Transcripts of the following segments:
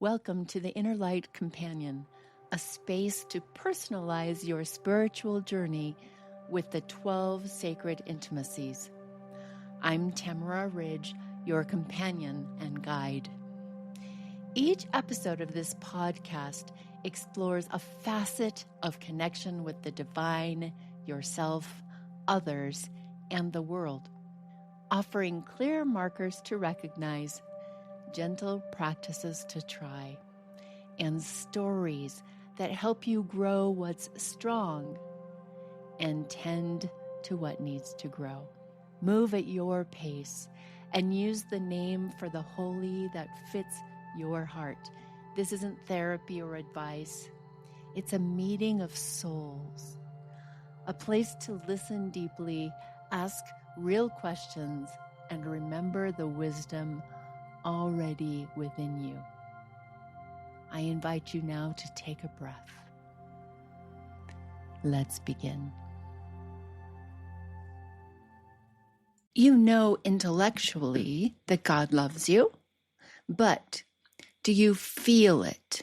Welcome to the Inner Light Companion, a space to personalize your spiritual journey with the 12 sacred intimacies. I'm Tamara Ridge, your companion and guide. Each episode of this podcast explores a facet of connection with the divine, yourself, others, and the world, offering clear markers to recognize, gentle practices to try, and stories that help you grow what's strong and tend to what needs to grow. Move at your pace and use the name for the holy that fits your heart. This isn't therapy or advice. It's a meeting of souls, a place to listen deeply, ask real questions, and remember the wisdom already within you. I invite you now to take a breath. Let's begin. You know intellectually that God loves you, but do you feel it?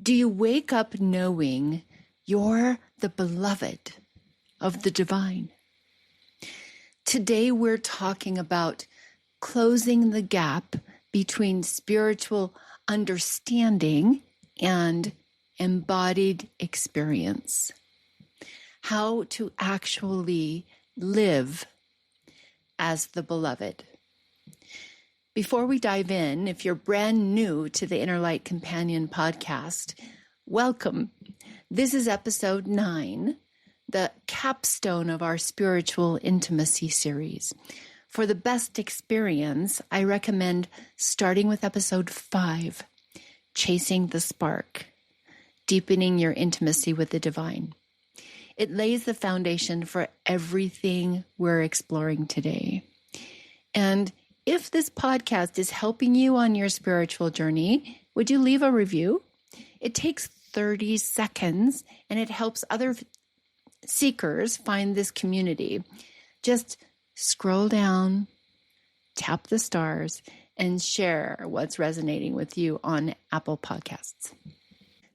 Do you wake up knowing you're the beloved of the divine? Today we're talking about closing the gap between spiritual understanding and embodied experience. How to actually live as the beloved. Before we dive in, if you're brand new to the Inner Light Companion podcast, welcome. This is episode 9, the capstone of our spiritual intimacy series. For the best experience, I recommend starting with episode 5, Chasing the Spark, Deepening Your Intimacy with the Divine. It lays the foundation for everything we're exploring today. And if this podcast is helping you on your spiritual journey, would you leave a review? It takes 30 seconds and it helps other seekers find this community. Just scroll down, tap the stars, and share what's resonating with you on Apple Podcasts.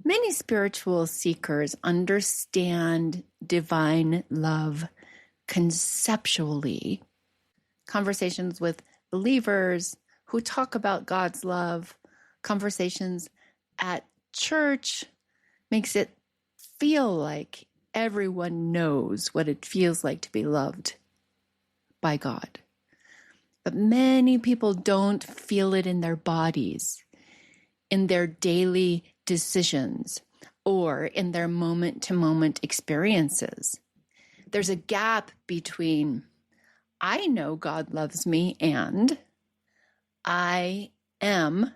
Many spiritual seekers understand divine love conceptually. Conversations with believers who talk about God's love, conversations at church makes it feel like everyone knows what it feels like to be loved by God. But many people don't feel it in their bodies, in their daily decisions, or in their moment-to-moment experiences. There's a gap between, I know God loves me, and I am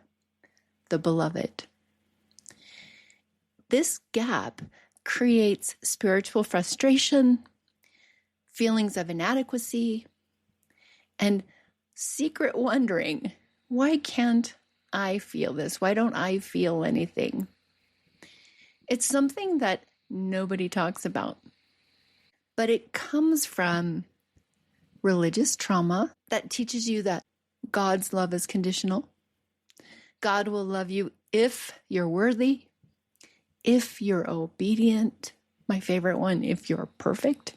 the beloved. This gap creates spiritual frustration, feelings of inadequacy, and secret wondering, why can't I feel this? Why don't I feel anything? It's something that nobody talks about, but it comes from religious trauma that teaches you that God's love is conditional. God will love you if you're worthy, if you're obedient, my favorite one, if you're perfect.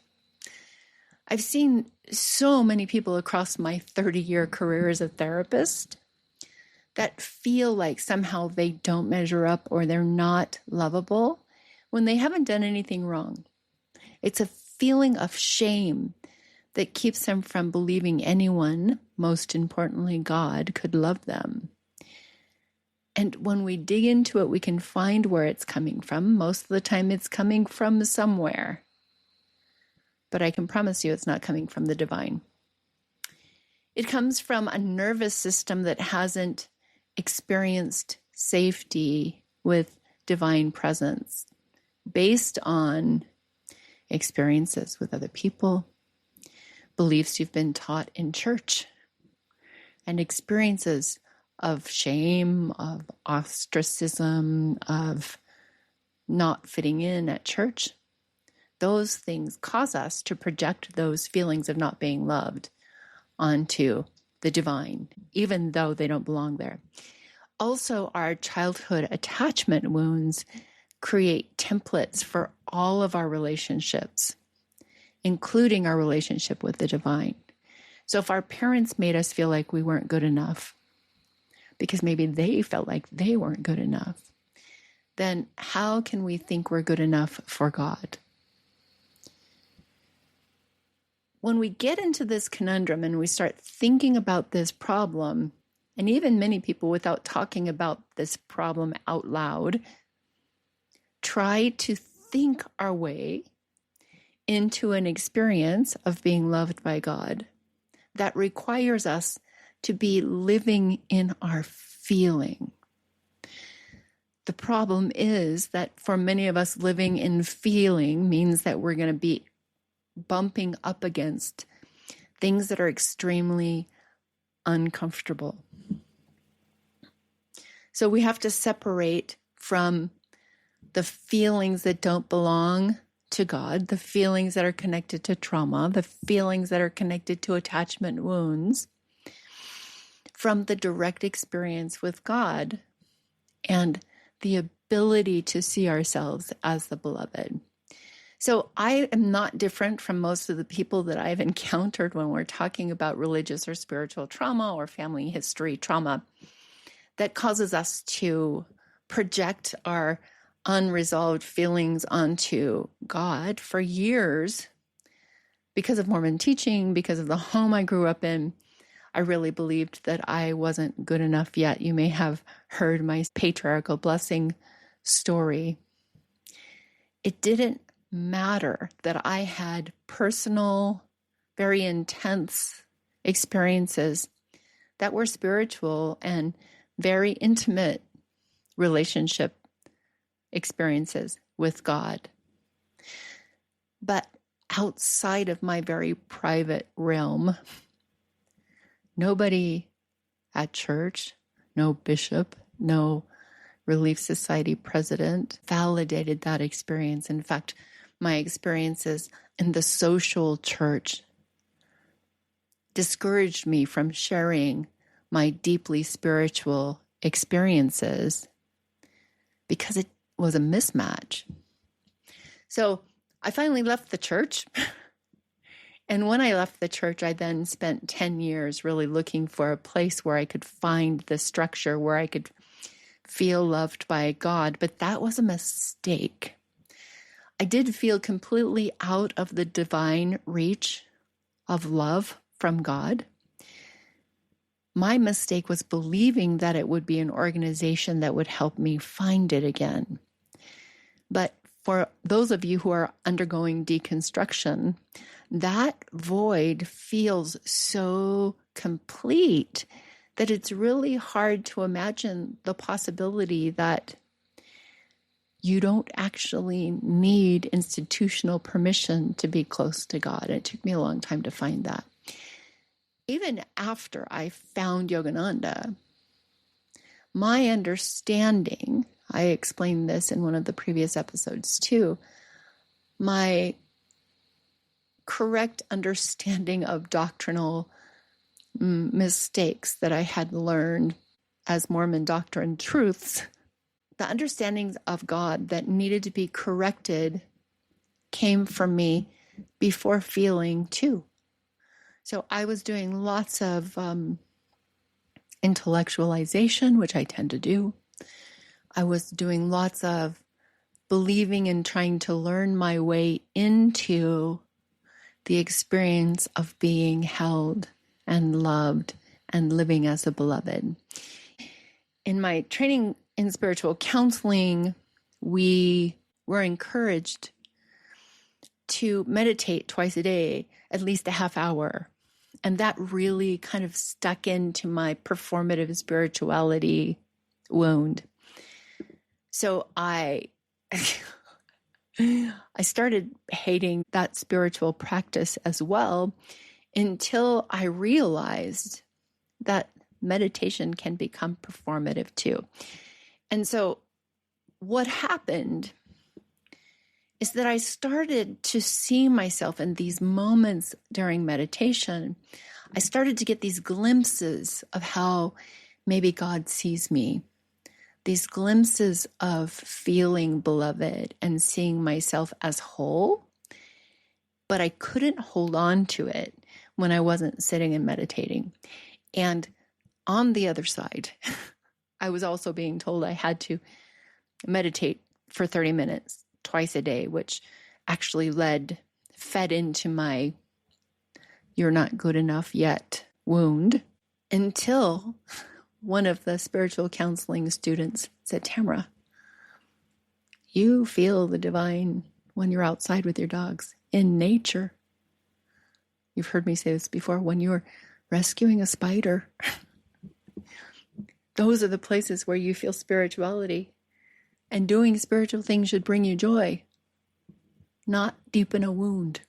I've seen so many people across my 30-year career as a therapist that feel like somehow they don't measure up or they're not lovable when they haven't done anything wrong. It's a feeling of shame that keeps them from believing anyone, most importantly God, could love them. And when we dig into it, we can find where it's coming from. Most of the time it's coming from somewhere. But I can promise you it's not coming from the divine. It comes from a nervous system that hasn't experienced safety with divine presence based on experiences with other people, beliefs you've been taught in church, and experiences of shame, of ostracism, of not fitting in at church. Those things cause us to project those feelings of not being loved onto the divine, even though they don't belong there. Also, our childhood attachment wounds create templates for all of our relationships, including our relationship with the divine. So if our parents made us feel like we weren't good enough, because maybe they felt like they weren't good enough, then how can we think we're good enough for God? When we get into this conundrum and we start thinking about this problem, and even many people without talking about this problem out loud, try to think our way into an experience of being loved by God that requires us to be living in our feeling. The problem is that for many of us, living in feeling means that we're going to be bumping up against things that are extremely uncomfortable. So we have to separate from the feelings that don't belong to God, the feelings that are connected to trauma, the feelings that are connected to attachment wounds, from the direct experience with God and the ability to see ourselves as the beloved. So I am not different from most of the people that I've encountered when we're talking about religious or spiritual trauma or family history trauma that causes us to project our unresolved feelings onto God. For years, because of Mormon teaching, because of the home I grew up in, I really believed that I wasn't good enough yet. You may have heard my patriarchal blessing story. It didn't matter that I had personal, very intense experiences that were spiritual and very intimate relationship experiences with God. But outside of my very private realm, nobody at church, no bishop, no Relief Society president validated that experience. In fact, my experiences in the social church discouraged me from sharing my deeply spiritual experiences because it was a mismatch. So I finally left the church. And when I left the church, I then spent 10 years really looking for a place where I could find the structure, where I could feel loved by God. But that was a mistake. I did feel completely out of the divine reach of love from God. My mistake was believing that it would be an organization that would help me find it again. But for those of you who are undergoing deconstruction, that void feels so complete that it's really hard to imagine the possibility that you don't actually need institutional permission to be close to God. It took me a long time to find that. Even after I found Yogananda, my understanding, I explained this in one of the previous episodes too, my correct understanding of doctrinal mistakes that I had learned as Mormon doctrine truths, the understandings of God that needed to be corrected came from me before feeling too. So I was doing lots of intellectualization, which I tend to do. I was doing lots of believing and trying to learn my way into the experience of being held and loved and living as a beloved. In my training in spiritual counseling, we were encouraged to meditate twice a day, at least a half hour. And that really kind of stuck into my performative spirituality wound. So I started hating that spiritual practice as well until I realized that meditation can become performative too. And so what happened is that I started to see myself in these moments during meditation. I started to get these glimpses of how maybe God sees me. These glimpses of feeling beloved and seeing myself as whole, but I couldn't hold on to it when I wasn't sitting and meditating. And on the other side, I was also being told I had to meditate for 30 minutes twice a day, which actually fed into my "you're not good enough yet" wound, until one of the spiritual counseling students said, "Tamara, you feel the divine when you're outside with your dogs in nature. You've heard me say this before, when you're rescuing a spider." Those are the places where you feel spirituality. And doing spiritual things should bring you joy, not deepen a wound.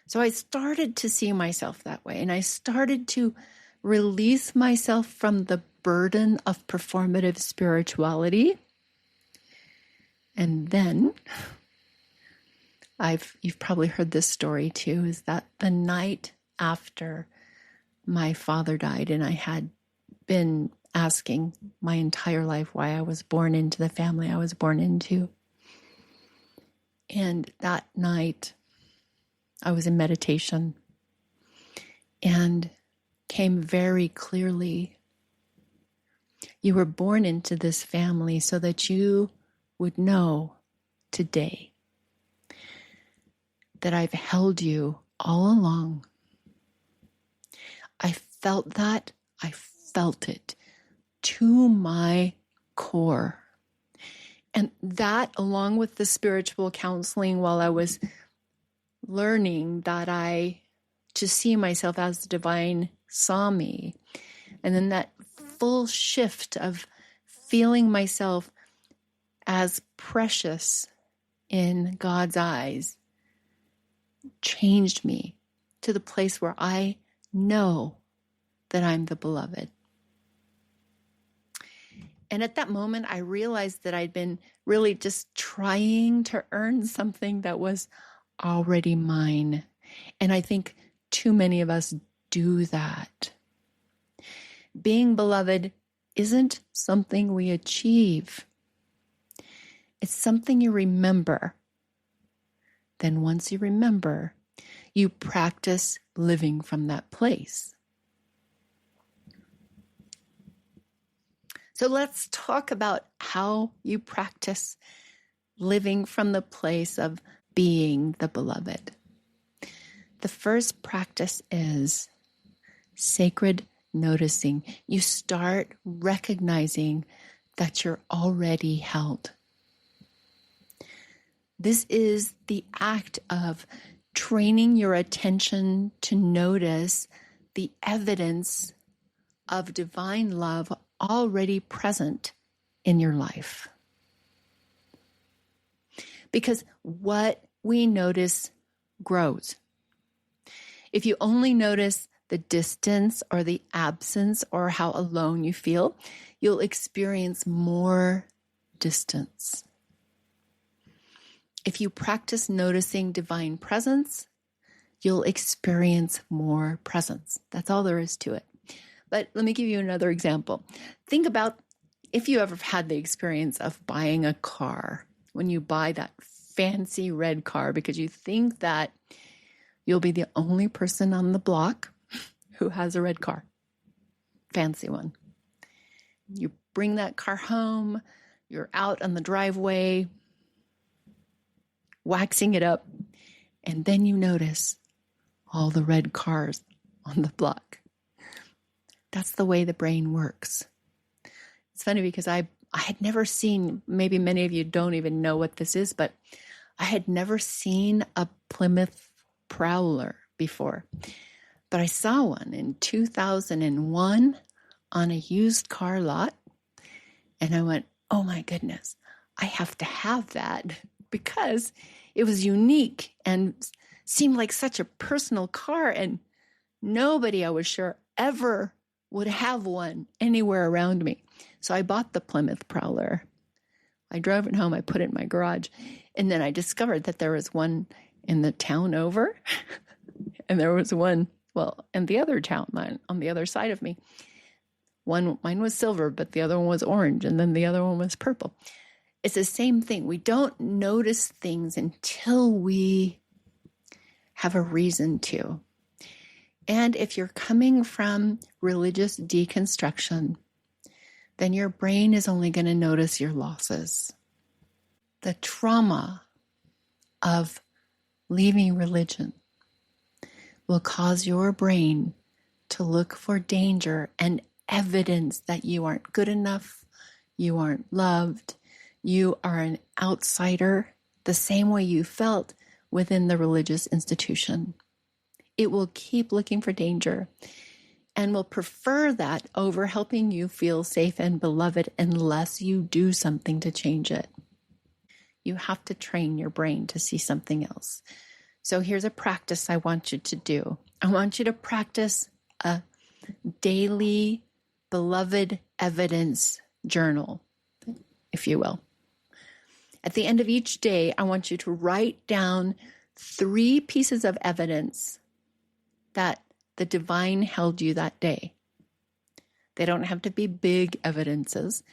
So I started to see myself that way, and I started to release myself from the burden of performative spirituality. And then, you've probably heard this story too, is that the night after my father died, and I had been asking my entire life why I was born into the family I was born into. And that night, I was in meditation and came very clearly, you were born into this family so that you would know today that I've held you all along. I felt that. I felt it to my core. And that, along with the spiritual counseling while I was learning to see myself as the divine saw me, and then that full shift of feeling myself as precious in God's eyes, changed me to the place where I know that I'm the beloved. And at that moment, I realized that I'd been really just trying to earn something that was already mine. And I think too many of us do that. Being beloved isn't something we achieve. It's something you remember. Then once you remember, you practice living from that place. So let's talk about how you practice living from the place of being the beloved. The first practice is sacred noticing. You start recognizing that you're already held. This is the act of training your attention to notice the evidence of divine love already present in your life. Because what we notice grows. If you only notice the distance or the absence or how alone you feel, you'll experience more distance. If you practice noticing divine presence, you'll experience more presence. That's all there is to it. But let me give you another example. Think about if you ever had the experience of buying a car, when you buy that fancy red car because you think that you'll be the only person on the block who has a red car, fancy one. You bring that car home, you're out on the driveway, waxing it up, and then you notice all the red cars on the block. That's the way the brain works. It's funny because I had never seen, maybe many of you don't even know what this is, but I had never seen a Plymouth Prowler before. But I saw one in 2001 on a used car lot. And I went, oh my goodness, I have to have that because it was unique and seemed like such a personal car. And nobody, I was sure, ever would have one anywhere around me. So I bought the Plymouth Prowler. I drove it home. I put it in my garage. And then I discovered that there was one in the town over. And there was one, in the other town on the other side of me. Mine was silver, but the other one was orange, and then the other one was purple. It's the same thing. We don't notice things until we have a reason to. And if you're coming from religious deconstruction, then your brain is only going to notice your losses. The trauma of leaving religion will cause your brain to look for danger and evidence that you aren't good enough, you aren't loved, you are an outsider, the same way you felt within the religious institution. It will keep looking for danger and will prefer that over helping you feel safe and beloved unless you do something to change it. You have to train your brain to see something else. So here's a practice I want you to do. I want you to practice a daily beloved evidence journal, if you will. At the end of each day, I want you to write down 3 pieces of evidence that the divine held you that day. They don't have to be big evidences,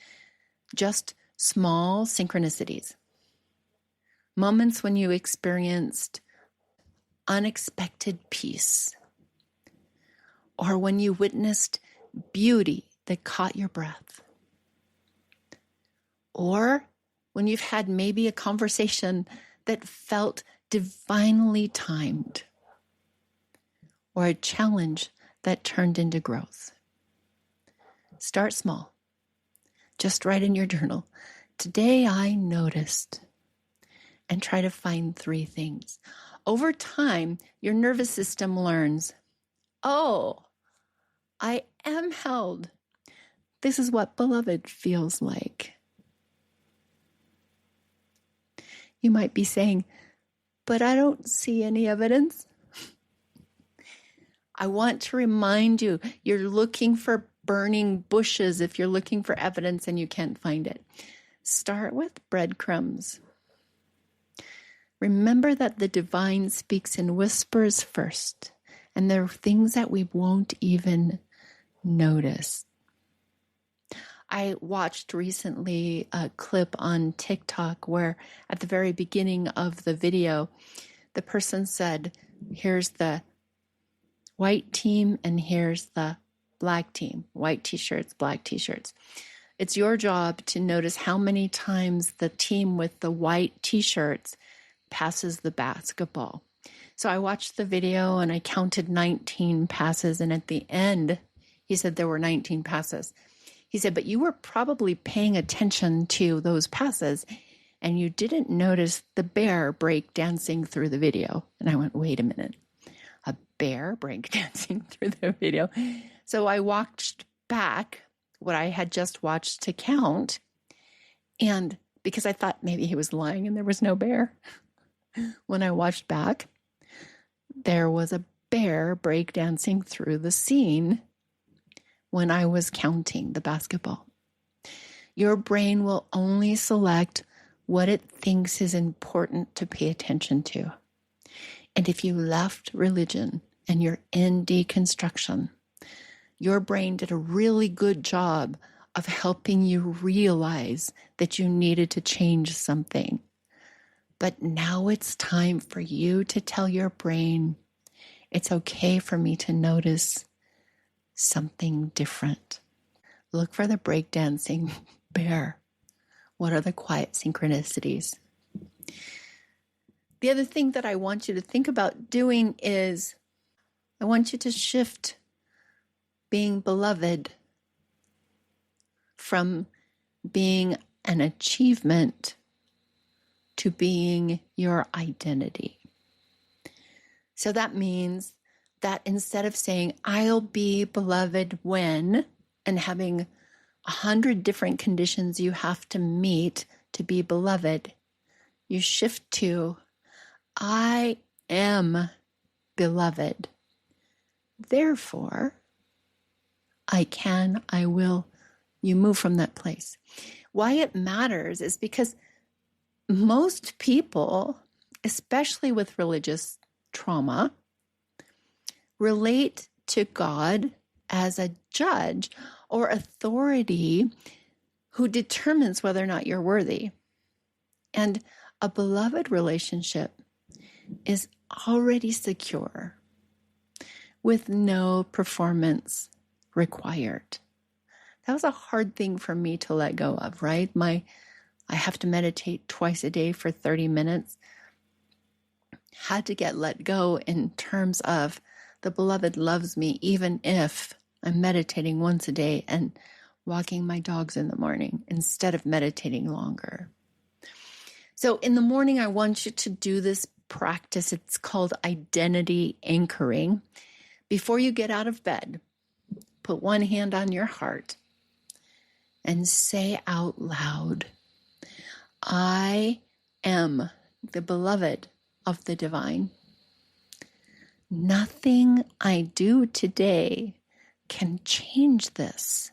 just small synchronicities. Moments when you experienced unexpected peace, or when you witnessed beauty that caught your breath, or when you've had maybe a conversation that felt divinely timed, or a challenge that turned into growth. Start small. Just write in your journal, today I noticed, and try to find 3 things. Over time, your nervous system learns, oh, I am held. This is what beloved feels like. You might be saying, but I don't see any evidence. I want to remind you, you're looking for burning bushes if you're looking for evidence and you can't find it. Start with breadcrumbs. Remember that the divine speaks in whispers first, and there are things that we won't even notice. I watched recently a clip on TikTok where at the very beginning of the video, the person said, here's the white team and here's the black team, white t-shirts, black t-shirts. It's your job to notice how many times the team with the white t-shirts passes the basketball. So I watched the video and I counted 19 passes, and at the end, he said there were 19 passes. He said, but you were probably paying attention to those passes and you didn't notice the bear break dancing through the video. And I went, wait a minute, a bear break dancing through the video? So I watched back what I had just watched to count, and because I thought maybe he was lying and there was no bear, when I watched back, there was a bear breakdancing through the scene when I was counting the basketball. Your brain will only select what it thinks is important to pay attention to. And if you left religion and you're in deconstruction, your brain did a really good job of helping you realize that you needed to change something. But now it's time for you to tell your brain, it's okay for me to notice something different. Look for the breakdancing bear. What are the quiet synchronicities? The other thing that I want you to think about doing is I want you to shift being beloved from being an achievement to being your identity. So that means that instead of saying, I'll be beloved when, and having 100 different conditions you have to meet to be beloved, you shift to, I am beloved. Therefore, I can, I will. You move from that place. Why it matters is because most people, especially with religious trauma, relate to God as a judge or authority who determines whether or not you're worthy. And a beloved relationship is already secure with no performance required. That was a hard thing for me to let go of, right? I have to meditate twice a day for 30 minutes. Had to get let go in terms of the beloved loves me even if I'm meditating once a day and walking my dogs in the morning instead of meditating longer. So in the morning, I want you to do this practice. It's called identity anchoring. Before you get out of bed, put one hand on your heart and say out loud, I am the beloved of the divine. Nothing I do today can change this.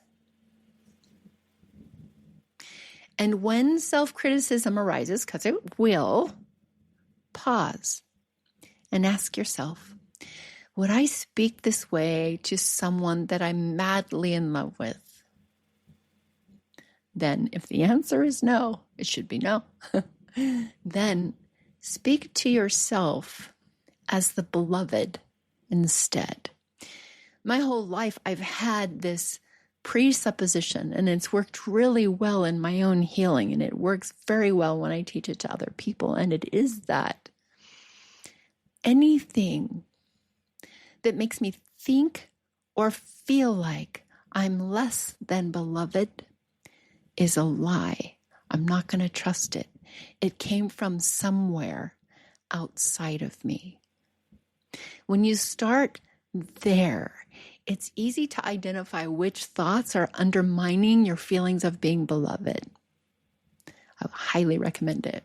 And when self-criticism arises, because it will, pause and ask yourself, would I speak this way to someone that I'm madly in love with? Then, if the answer is no, it should be no. Then speak to yourself as the beloved instead. My whole life, I've had this presupposition, and it's worked really well in my own healing, and it works very well when I teach it to other people. And it is that anything that makes me think or feel like I'm less than beloved is a lie. I'm not going to trust it. It came from somewhere outside of me. When you start there, it's easy to identify which thoughts are undermining your feelings of being beloved. I highly recommend it.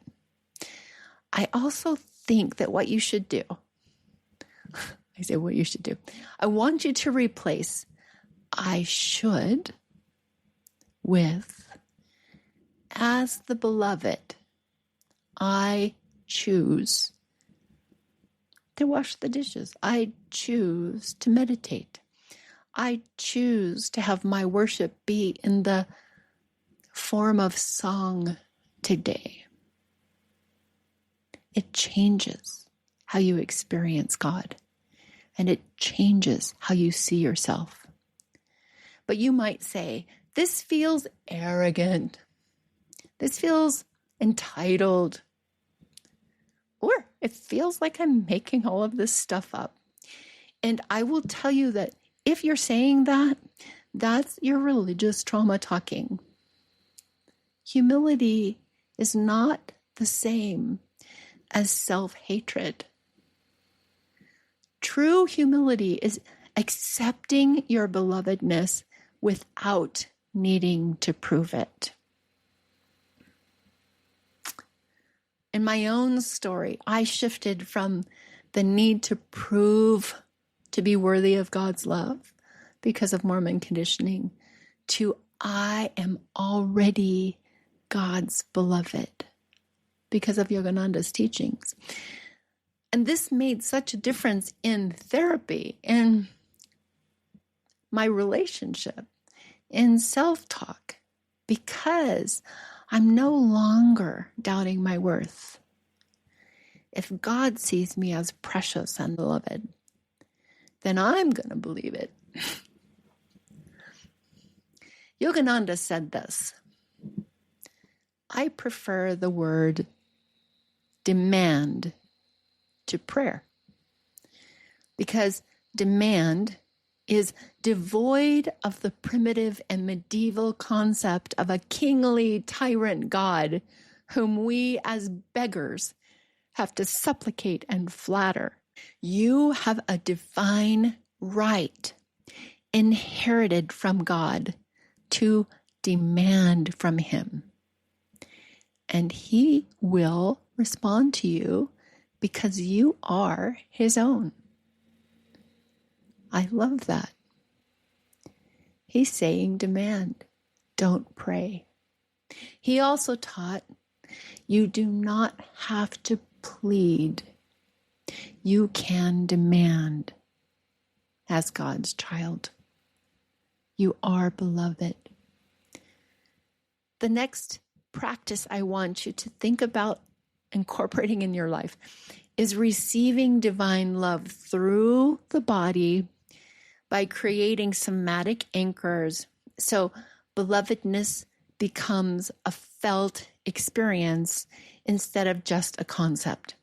I also think that what you should do, I want you to replace I should with as the beloved, I choose to wash the dishes. I choose to meditate. I choose to have my worship be in the form of song today. It changes how you experience God, and it changes how you see yourself. But you might say, this feels arrogant. This feels entitled. Or it feels like I'm making all of this stuff up. And I will tell you that if you're saying that, that's your religious trauma talking. Humility is not the same as self-hatred. True humility is accepting your belovedness without needing to prove it. In my own story, I shifted from the need to prove to be worthy of God's love because of Mormon conditioning to I am already God's beloved because of Yogananda's teachings. And this made such a difference in therapy, in my relationship, in self-talk, because I'm no longer doubting my worth. If God sees me as precious and beloved, then I'm going to believe it. Yogananda said this, I prefer the word demand to prayer because demand is devoid of the primitive and medieval concept of a kingly tyrant God whom we as beggars have to supplicate and flatter. You have a divine right inherited from God to demand from him. And he will respond to you because you are his own. I love that. He's saying demand, don't pray. He also taught you do not have to plead. You can demand as God's child. You are beloved. The next practice I want you to think about incorporating in your life is receiving divine love through the body by creating somatic anchors. So belovedness becomes a felt experience instead of just a concept.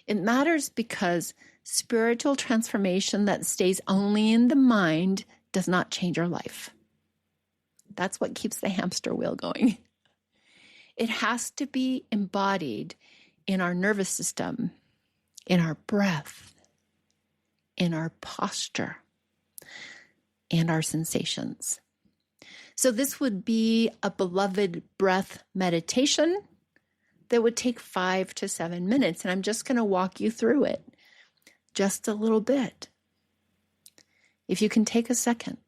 It matters because spiritual transformation that stays only in the mind does not change your life. That's what keeps the hamster wheel going. It has to be embodied in our nervous system, in our breath, in our posture, and our sensations. So this would be a beloved breath meditation that would take 5 to 7 minutes. And I'm just going to walk you through it just a little bit. If you can take a second,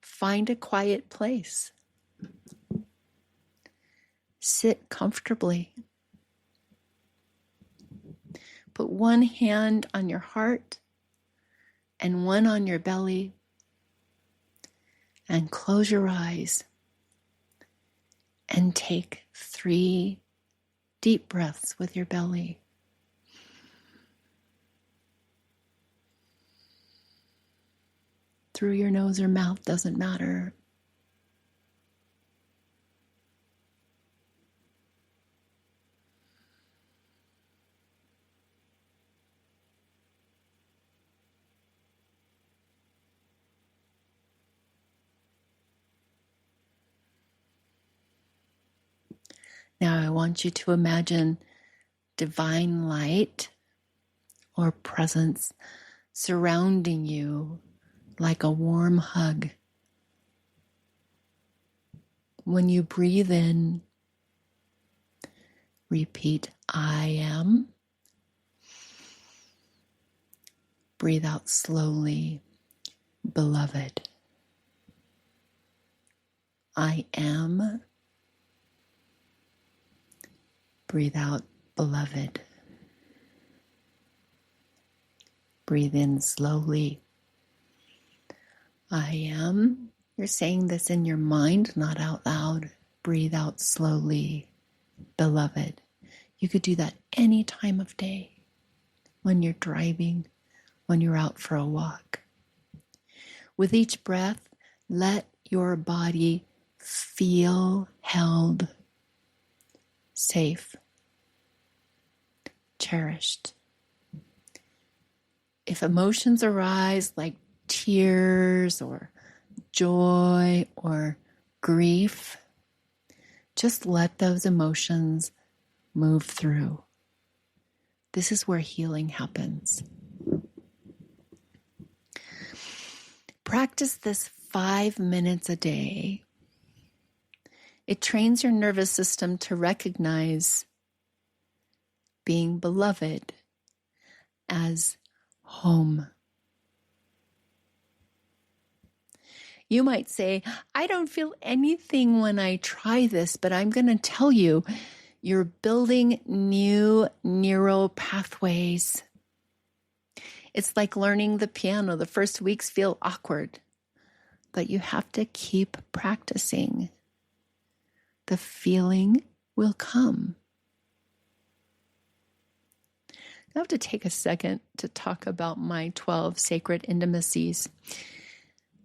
find a quiet place. Sit comfortably. Put one hand on your heart and one on your belly, and close your eyes and take 3 deep breaths with your belly. Through your nose or mouth, doesn't matter. Now I want you to imagine divine light or presence surrounding you like a warm hug. When you breathe in, repeat, I am. Breathe out slowly, beloved. I am. Breathe out, beloved. Breathe in slowly. I am. You're saying this in your mind, not out loud. Breathe out slowly, beloved. You could do that any time of day, when you're driving, when you're out for a walk. With each breath, let your body feel held, safe, cherished. If emotions arise like tears or joy or grief, just let those emotions move through. This is where healing happens. Practice this 5 minutes a day. It trains your nervous system to recognize being beloved as home. You might say, I don't feel anything when I try this, but I'm going to tell you, you're building new neural pathways. It's like learning the piano. The first weeks feel awkward, but you have to keep practicing. The feeling will come. I have to take a second to talk about my 12 sacred intimacies.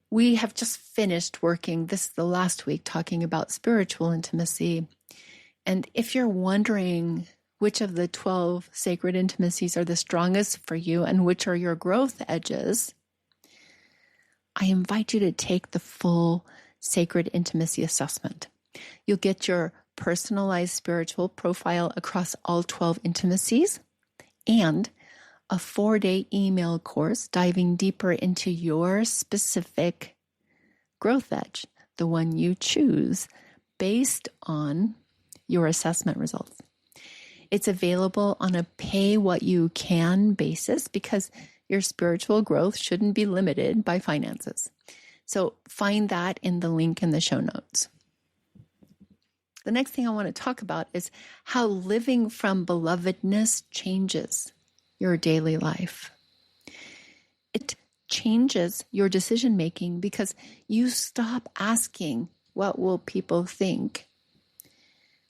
We have just finished working, this is the last week, talking about spiritual intimacy. And if you're wondering which of the 12 sacred intimacies are the strongest for you and which are your growth edges, I invite you to take the full sacred intimacy assessment. You'll get your personalized spiritual profile across all 12 intimacies and a 4-day email course diving deeper into your specific growth edge, the one you choose based on your assessment results. It's available on a pay-what-you-can basis because your spiritual growth shouldn't be limited by finances. So find that in the link in the show notes. The next thing I want to talk about is how living from belovedness changes your daily life. It changes your decision making because you stop asking, what will people think?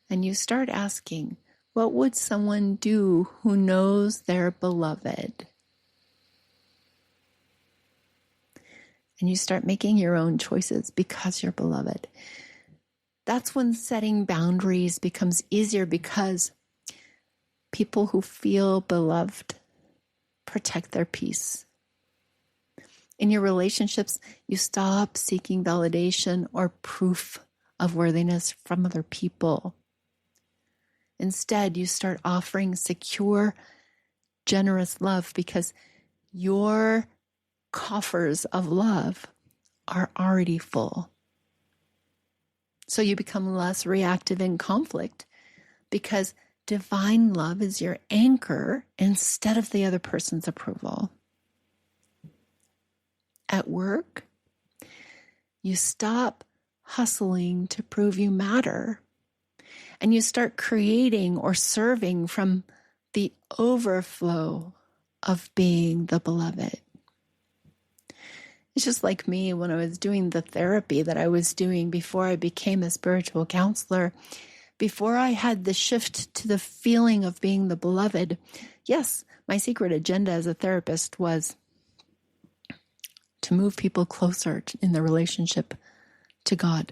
And you start asking, what would someone do who knows they're beloved? And you start making your own choices because you're beloved. That's when setting boundaries becomes easier because people who feel beloved protect their peace. In your relationships, you stop seeking validation or proof of worthiness from other people. Instead, you start offering secure, generous love because your coffers of love are already full. So you become less reactive in conflict because divine love is your anchor instead of the other person's approval. At work, you stop hustling to prove you matter, and you start creating or serving from the overflow of being the beloved. It's just like me when I was doing the therapy that I was doing before I became a spiritual counselor. Before I had the shift to the feeling of being the beloved, yes, my secret agenda as a therapist was to move people closer in their relationship to God.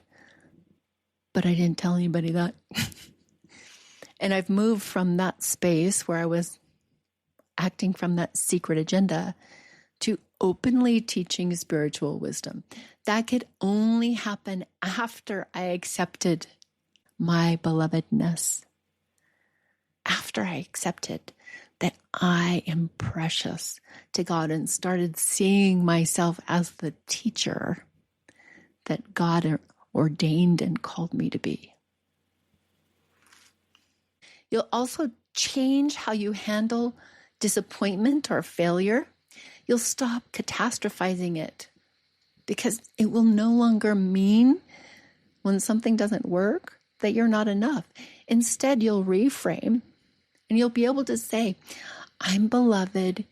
But I didn't tell anybody that. And I've moved from that space where I was acting from that secret agenda to openly teaching spiritual wisdom. That could only happen after I accepted my belovedness. After I accepted that I am precious to God and started seeing myself as the teacher that God ordained and called me to be. You'll also change how you handle disappointment or failure. You'll stop catastrophizing it because it will no longer mean when something doesn't work that you're not enough. Instead, you'll reframe and you'll be able to say, I'm beloved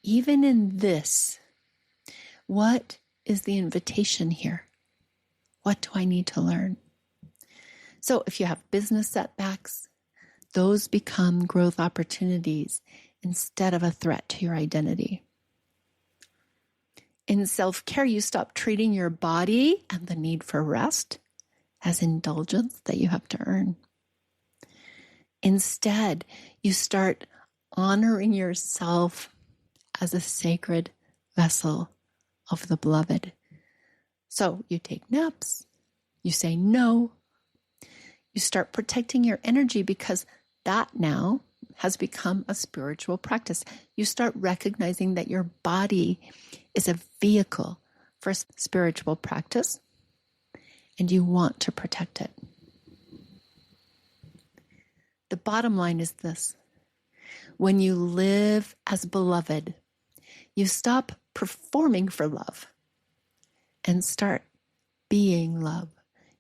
even in this. What is the invitation here? What do I need to learn? So if you have business setbacks, those become growth opportunities instead of a threat to your identity. In self-care, you stop treating your body and the need for rest as indulgence that you have to earn. Instead, you start honoring yourself as a sacred vessel of the beloved. So you take naps, you say no, you start protecting your energy because that now has become a spiritual practice. You start recognizing that your body is a vehicle for spiritual practice and you want to protect it. The bottom line is this. When you live as beloved, you stop performing for love and start being love.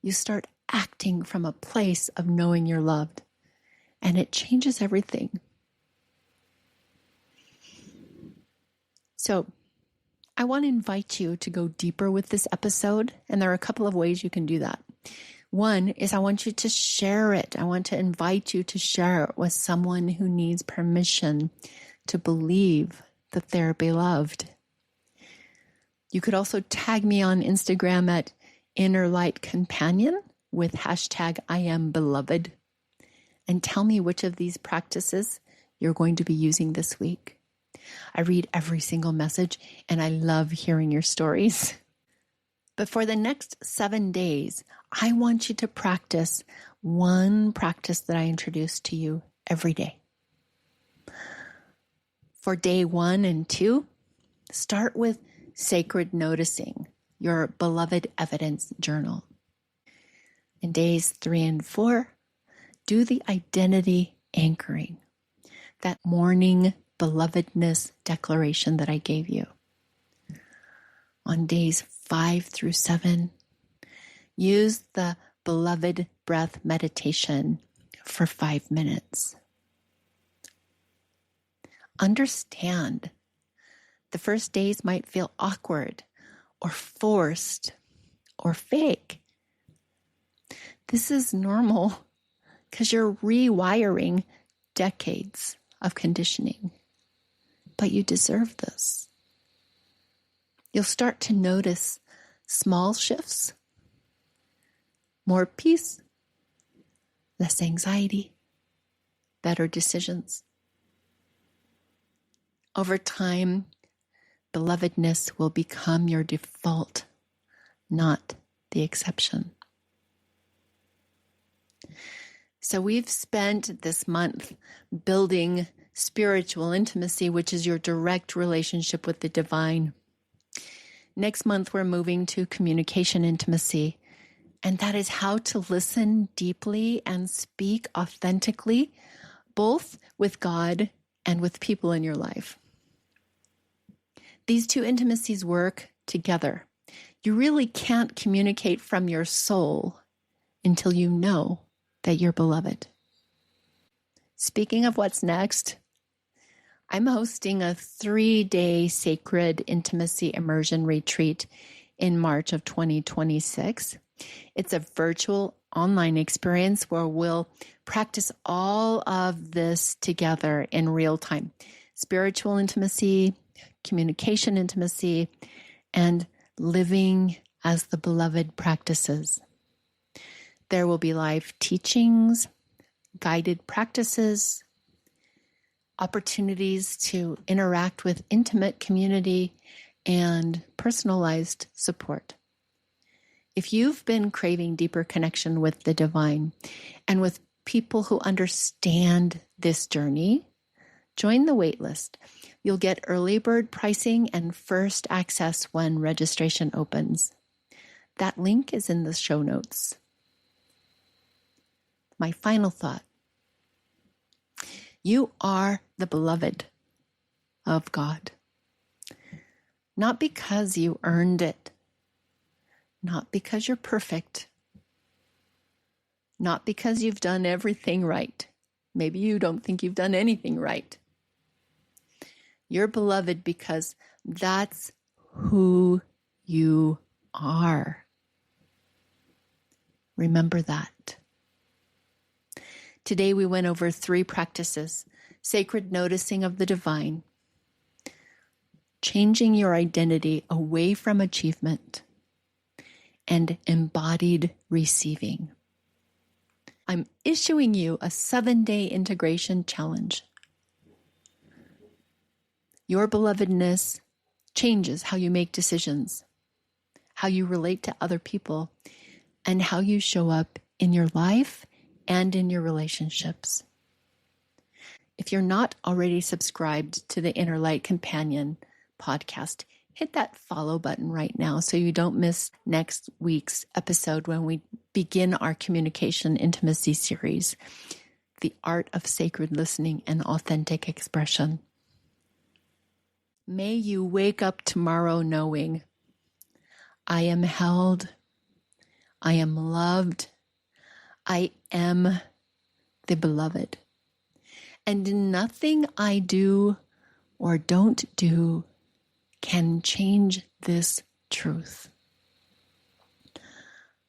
You start acting from a place of knowing you're loved, and it changes everything. So I want to invite you to go deeper with this episode, and there are a couple of ways you can do that. One is I want you to share it. I want to invite you to share it with someone who needs permission to believe that they're beloved. You could also tag me on Instagram at Inner Light Companion with hashtag I am beloved and tell me which of these practices you're going to be using this week. I read every single message and I love hearing your stories. But for the next 7 days, I want you to practice one practice that I introduce to you every day. For day 1 and 2, start with sacred noticing, your beloved evidence journal. In days 3 and 4, do the identity anchoring, that morning belovedness declaration that I gave you. On days 5 through 7, use the beloved breath meditation for 5 minutes. Understand The first days might feel awkward or forced or fake. This is normal because you're rewiring decades of conditioning. But you deserve this. You'll start to notice small shifts, more peace, less anxiety, better decisions. Over time, belovedness will become your default, not the exception. So we've spent this month building spiritual intimacy, which is your direct relationship with the divine. Next month, we're moving to communication intimacy, and that is how to listen deeply and speak authentically, both with God and with people in your life. These two intimacies work together. You really can't communicate from your soul until you know that you're beloved. Speaking of what's next, I'm hosting a 3-day sacred intimacy immersion retreat in March of 2026. It's a virtual online experience where we'll practice all of this together in real time. Spiritual intimacy, communication intimacy, and living as the beloved practices. There will be live teachings, guided practices, opportunities to interact with intimate community, and personalized support. If you've been craving deeper connection with the divine and with people who understand this journey, join the waitlist. You'll get early bird pricing and first access when registration opens. That link is in the show notes. My final thought. You are the beloved of God. Not because you earned it. Not because you're perfect. Not because you've done everything right. Maybe you don't think you've done anything right. You're beloved because that's who you are. Remember that. Today we went over 3 practices: sacred noticing of the divine, changing your identity away from achievement, and embodied receiving. I'm issuing you a 7-day integration challenge. Your belovedness changes how you make decisions, how you relate to other people, and how you show up in your life and in your relationships. If you're not already subscribed to the Inner Light Companion podcast, hit that follow button right now so you don't miss next week's episode when we begin our communication intimacy series, The Art of Sacred Listening and Authentic Expression. May you wake up tomorrow knowing I am held, I am loved, I am the beloved. And nothing I do or don't do can change this truth.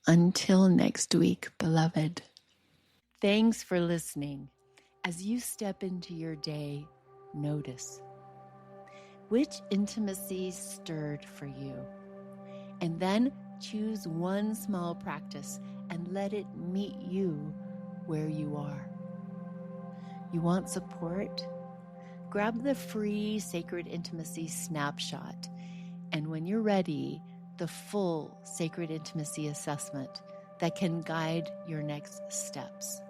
Until next week, beloved. Thanks for listening. As you step into your day, notice which intimacies stirred for you. And then choose one small practice and let it meet you where you are. You want support? Grab the free Sacred Intimacy Snapshot, and when you're ready, the full Sacred Intimacy Assessment that can guide your next steps.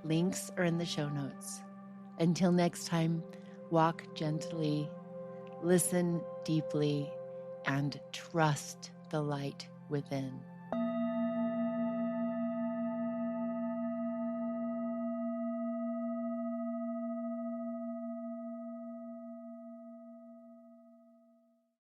Links are in the show notes. Until next time, walk gently, listen deeply, and trust the light within.